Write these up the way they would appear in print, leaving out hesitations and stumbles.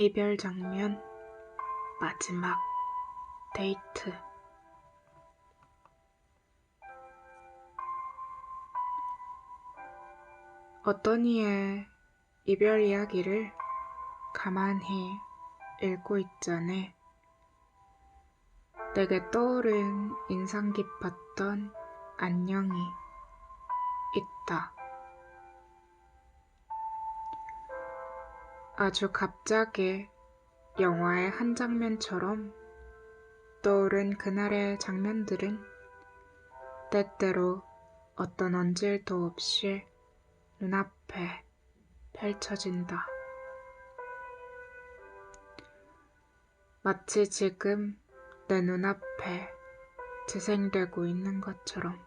이별 장면, 마지막 데이트. 어떤 이의 이별 이야기를 가만히 읽고 있자네. 내게 떠오른 인상 깊었던 안녕이 있다. 아주 갑자기 영화의 한 장면처럼 떠오른 그날의 장면들은 때때로 어떤 언질도 없이 눈앞에 펼쳐진다. 마치 지금 내 눈앞에 재생되고 있는 것처럼.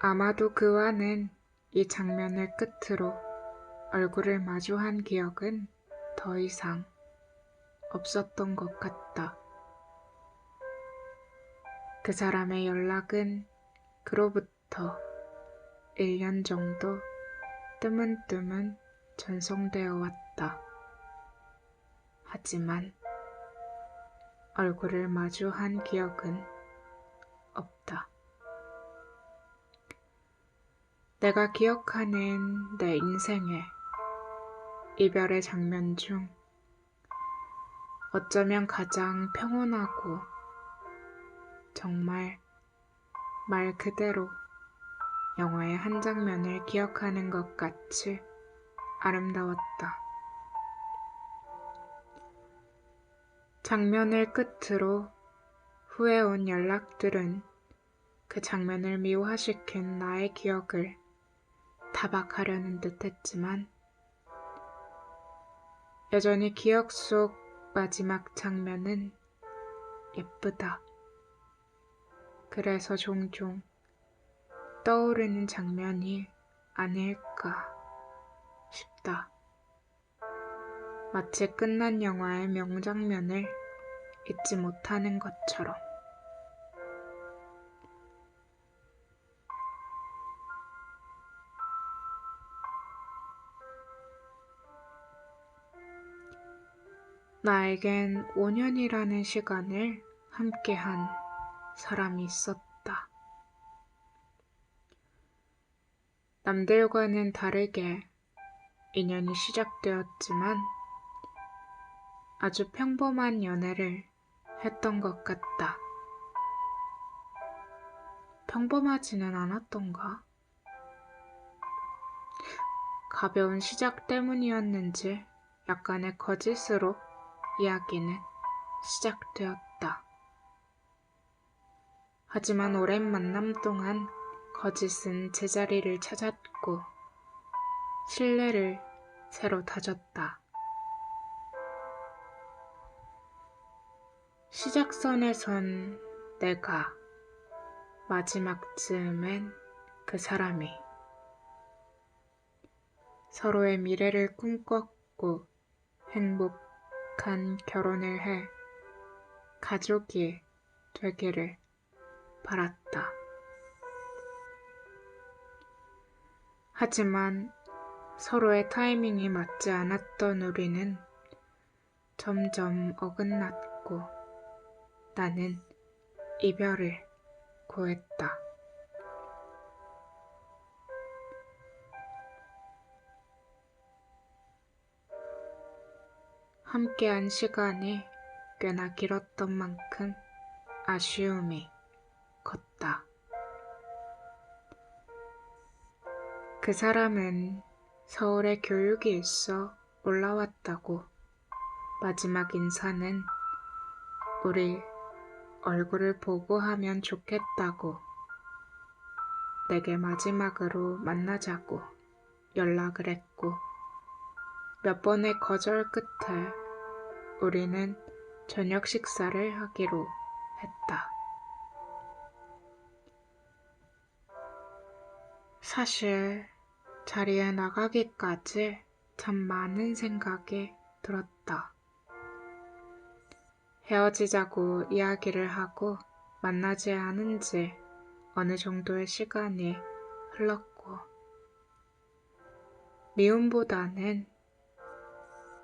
아마도 그와는 이 장면을 끝으로 얼굴을 마주한 기억은 더 이상 없었던 것 같다. 그 사람의 연락은 그로부터 1년 정도 뜨문뜨문 전송되어 왔다. 하지만 얼굴을 마주한 기억은 없다. 내가 기억하는 내 인생의 이별의 장면 중 어쩌면 가장 평온하고 정말 말 그대로 영화의 한 장면을 기억하는 것 같이 아름다웠다. 장면을 끝으로 후에 온 연락들은 그 장면을 미화시킨 나의 기억을 타박하려는 듯 했지만 여전히 기억 속 마지막 장면은 예쁘다. 그래서 종종 떠오르는 장면이 아닐까 싶다. 마치 끝난 영화의 명장면을 잊지 못하는 것처럼. 나에겐 5년이라는 시간을 함께한 사람이 있었다. 남들과는 다르게 인연이 시작되었지만 아주 평범한 연애를 했던 것 같다. 평범하지는 않았던가? 가벼운 시작 때문이었는지 약간의 거짓으로 이야기는 시작되었다. 하지만 오랜 만남 동안 거짓은 제자리를 찾았고 신뢰를 새로 다졌다. 시작선에선 내가, 마지막 즈음엔 그 사람이 서로의 미래를 꿈꿨고 행복한 결혼을 해 가족이 되기를 바랐다. 하지만 서로의 타이밍이 맞지 않았던 우리는 점점 어긋났고 나는 이별을 고했다. 함께한 시간이 꽤나 길었던 만큼 아쉬움이 컸다. 그 사람은 서울에 교육이 있어 올라왔다고 마지막 인사는 우리 얼굴을 보고 하면 좋겠다고 내게 마지막으로 만나자고 연락을 했고 몇 번의 거절 끝에 우리는 저녁 식사를 하기로 했다. 사실 자리에 나가기까지 참 많은 생각이 들었다. 헤어지자고 이야기를 하고 만나지 않은 지 어느 정도의 시간이 흘렀고 미움보다는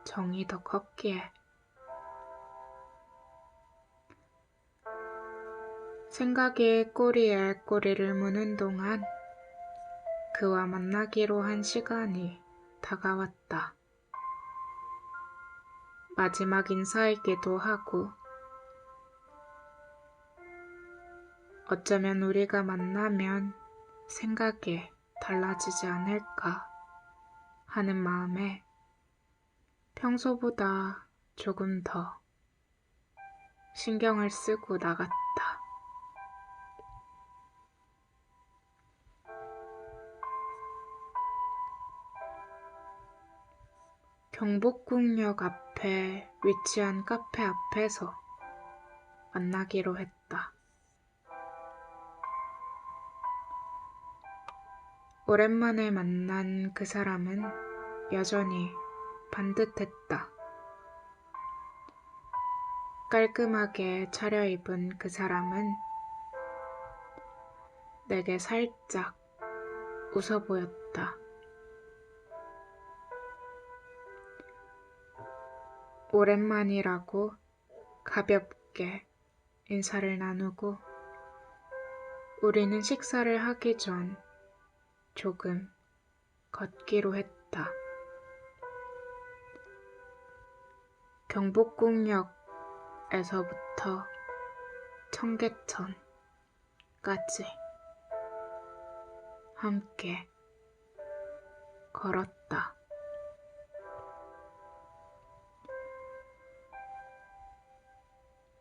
정이 더 컸기에. 생각이 꼬리에 꼬리를 무는 동안 그와 만나기로 한 시간이 다가왔다. 마지막 인사이기도 하고, 어쩌면 우리가 만나면 생각이 달라지지 않을까 하는 마음에 평소보다 조금 더 신경을 쓰고 나갔다. 경복궁역 앞에 위치한 카페 앞에서 만나기로 했다. 오랜만에 만난 그 사람은 여전히 반듯했다. 깔끔하게 차려입은 그 사람은 내게 살짝 웃어 보였다. 오랜만이라고 가볍게 인사를 나누고 우리는 식사를 하기 전 조금 걷기로 했다. 경복궁역에서부터 청계천까지 함께 걸었다.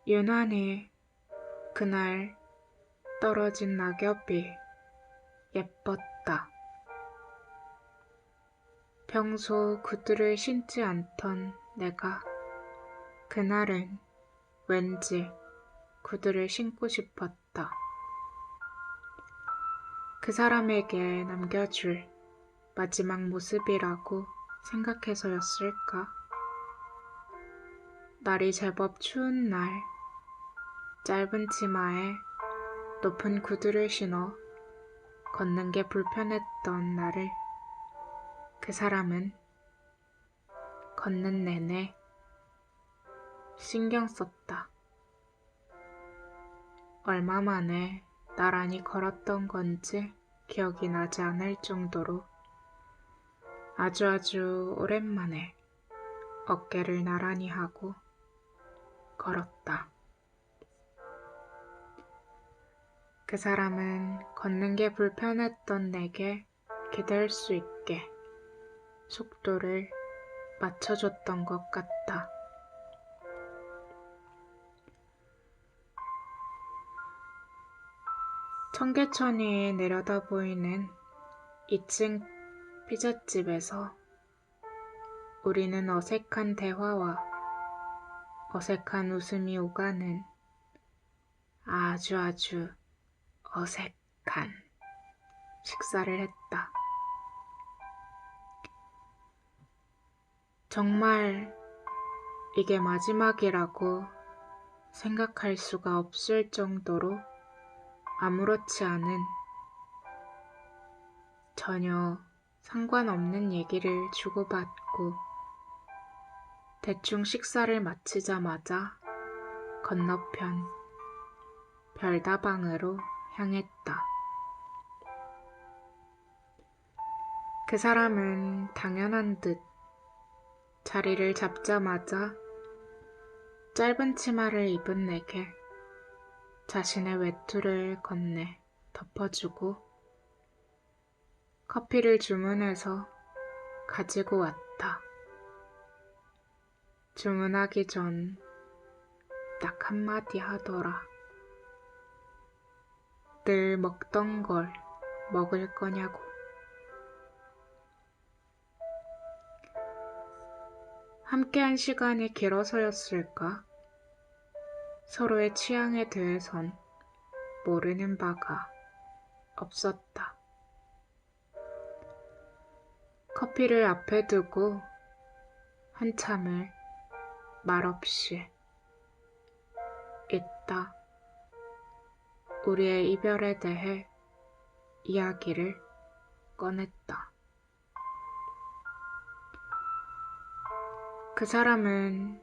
유난히 그날 떨어진 낙엽이 예뻤다. 평소 구두를 신지 않던 내가 그날은 왠지 구두를 신고 싶었다. 그 사람에게 남겨줄 마지막 모습이라고 생각해서였을까? 날이 제법 추운 날, 짧은 치마에 높은 구두를 신어 걷는 게 불편했던 나를 그 사람은 걷는 내내 신경 썼다. 얼마 만에 나란히 걸었던 건지 기억이 나지 않을 정도로 아주 오랜만에 어깨를 나란히 하고 걸었다. 그 사람은 걷는 게 불편했던 내게 기댈 수 있게 속도를 맞춰줬던 것 같다. 청계천이 내려다 보이는 2층 피자집에서 우리는 어색한 대화와 어색한 웃음이 오가는 아주 어색한 식사를 했다. 정말 이게 마지막이라고 생각할 수가 없을 정도로 아무렇지 않은 전혀 상관없는 얘기를 주고받고 대충 식사를 마치자마자 건너편 별다방으로 향했다. 그 사람은 당연한 듯 자리를 잡자마자 짧은 치마를 입은 내게 자신의 외투를 건네 덮어주고 커피를 주문해서 가지고 왔다. 주문하기 전 딱 한마디 하더라. 늘 먹던 걸 먹을 거냐고. 함께한 시간이 길어서였을까? 서로의 취향에 대해선 모르는 바가 없었다. 커피를 앞에 두고 한참을 말없이 있다 우리의 이별에 대해 이야기를 꺼냈다. 그 사람은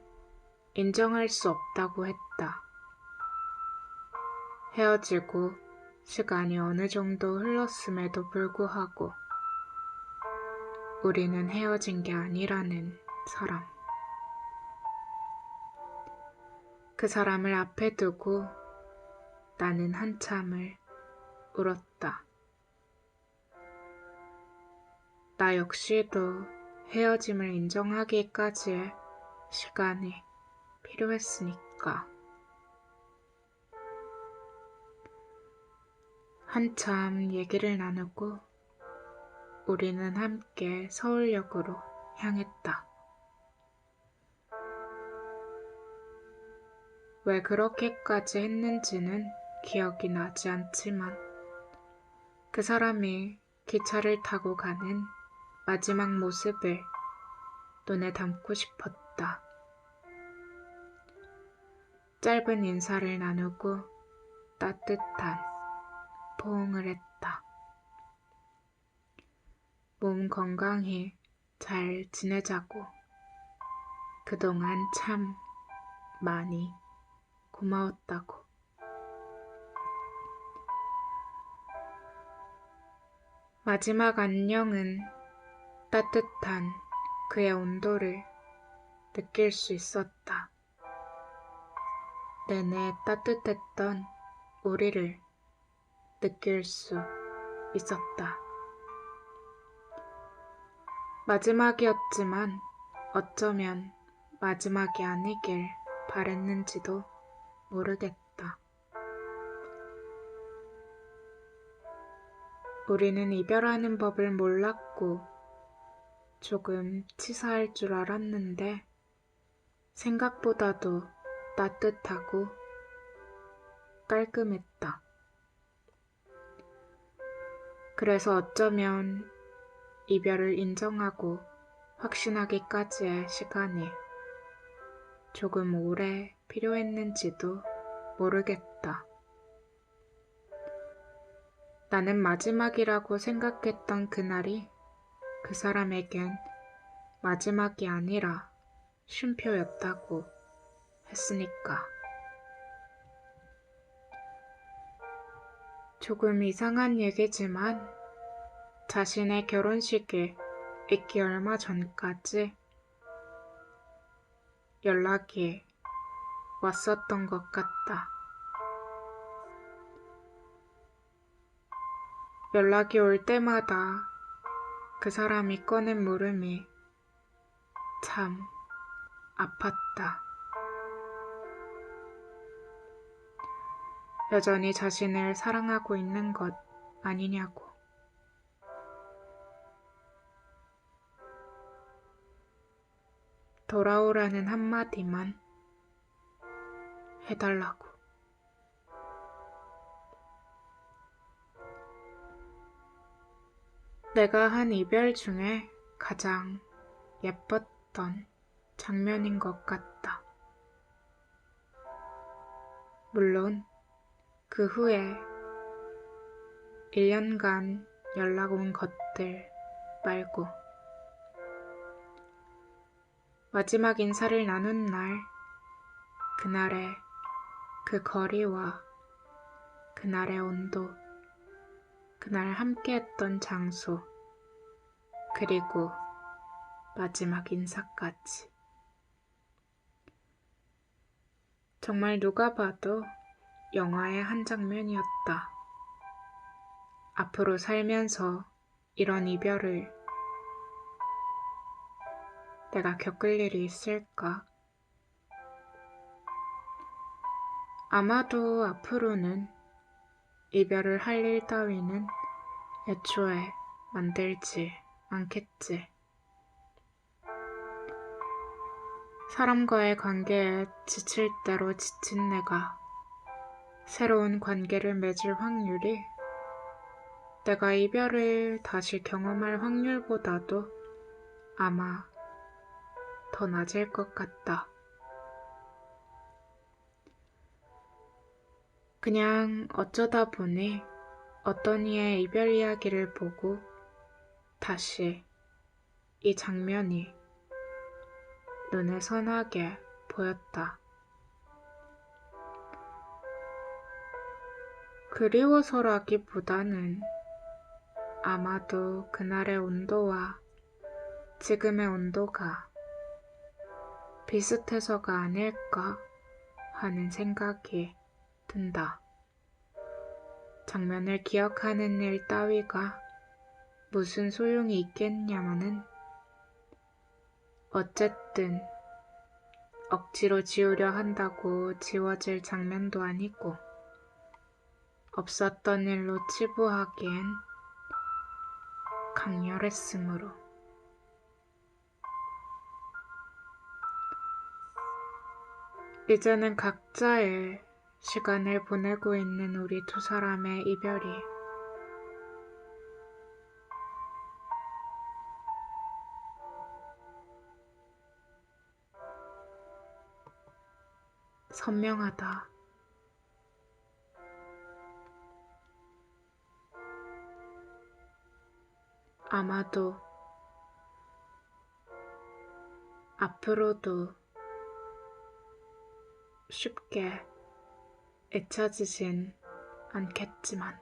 인정할 수 없다고 했다. 헤어지고 시간이 어느 정도 흘렀음에도 불구하고 우리는 헤어진 게 아니라는 사람. 그 사람을 앞에 두고 나는 한참을 울었다. 나 역시도 헤어짐을 인정하기까지의 시간이 필요했으니까. 한참 얘기를 나누고 우리는 함께 서울역으로 향했다. 왜 그렇게까지 했는지는 기억이 나지 않지만 그 사람이 기차를 타고 가는 마지막 모습을 눈에 담고 싶었다. 짧은 인사를 나누고 따뜻한 포옹을 했다. 몸 건강히 잘 지내자고 그동안 참 많이 고마웠다고. 마지막 안녕은 따뜻한 그의 온도를 느낄 수 있었다. 내내 따뜻했던 우리를 느낄 수 있었다. 마지막이었지만 어쩌면 마지막이 아니길 바랬는지도 모르겠다. 우리는 이별하는 법을 몰랐고 조금 치사할 줄 알았는데 생각보다도 따뜻하고 깔끔했다. 그래서 어쩌면 이별을 인정하고 확신하기까지의 시간이 조금 오래 필요했는지도 모르겠다. 나는 마지막이라고 생각했던 그날이 그 사람에겐 마지막이 아니라 쉼표였다고 했으니까. 조금 이상한 얘기지만 자신의 결혼식에 있기 얼마 전까지 연락이 왔었던 것 같다. 연락이 올 때마다 그 사람이 꺼낸 물음이 참 아팠다. 여전히 자신을 사랑하고 있는 것 아니냐고. 돌아오라는 한마디만 해달라고. 내가 한 이별 중에 가장 예뻤던 장면인 것 같다. 물론 그 후에 1년간 연락 온 것들 말고 마지막 인사를 나눈 날, 그날의 그 거리와 그날의 온도, 그날 함께했던 장소, 그리고 마지막 인사까지. 정말 누가 봐도 영화의 한 장면이었다. 앞으로 살면서 이런 이별을 내가 겪을 일이 있을까? 아마도 앞으로는 이별을 할 일 따위는 애초에 만들지 않겠지. 사람과의 관계에 지칠 대로 지친 내가 새로운 관계를 맺을 확률이 내가 이별을 다시 경험할 확률보다도 아마 더 낮을 것 같다. 그냥 어쩌다 보니 어떤 이의 이별 이야기를 보고 다시 이 장면이 눈에 선하게 보였다. 그리워서라기보다는 아마도 그날의 온도와 지금의 온도가 비슷해서가 아닐까 하는 생각이 든다. 장면을 기억하는 일 따위가 무슨 소용이 있겠냐마는 어쨌든 억지로 지우려 한다고 지워질 장면도 아니고 없었던 일로 치부하기엔 강렬했으므로. 이제는 각자의 시간을 보내고 있는 우리 두 사람의 이별이 선명하다. 아마도 앞으로도 쉽게 잊혀지진 않겠지만